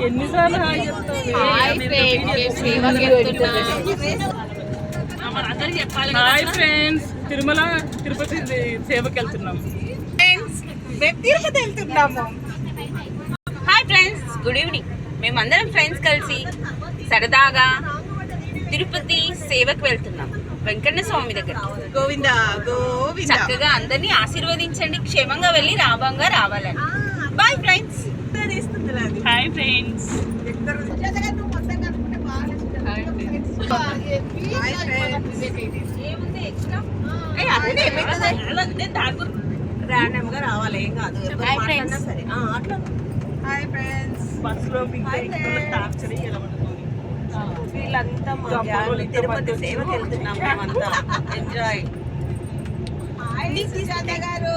ఎన్నిసార్లు hi friends, Tirumala Tirupati సేవకి వెళ్తున్నాం. తిరుపతి వెళ్తున్నాము. Hi friends, good evening. మేమందరం ఫ్రెండ్స్ కలిసి సరదాగా తిరుపతి సేవకు వెళ్తున్నాం, వెంకన్న స్వామి దగ్గర. గోవింద గోవింద. చక్కగా అందరినీ ఆశీర్వదించండి, క్షేమంగా వెళ్ళి లాభంగా రావాలని. Bye friends. Hi friends. ఏముంది ఎక్స్ట్రా? ర్యాండమ్ గా రావాలి, ఏం కాదు. Hi friends. సరే అట్లా. Hi friends. బస్సులో టార్చర్ వీళ్ళంతా మా గ్యాంగ్ తిరుపతి సేవకి వెళ్తున్నాం మేమంతా. ఎంజాయ్. గారు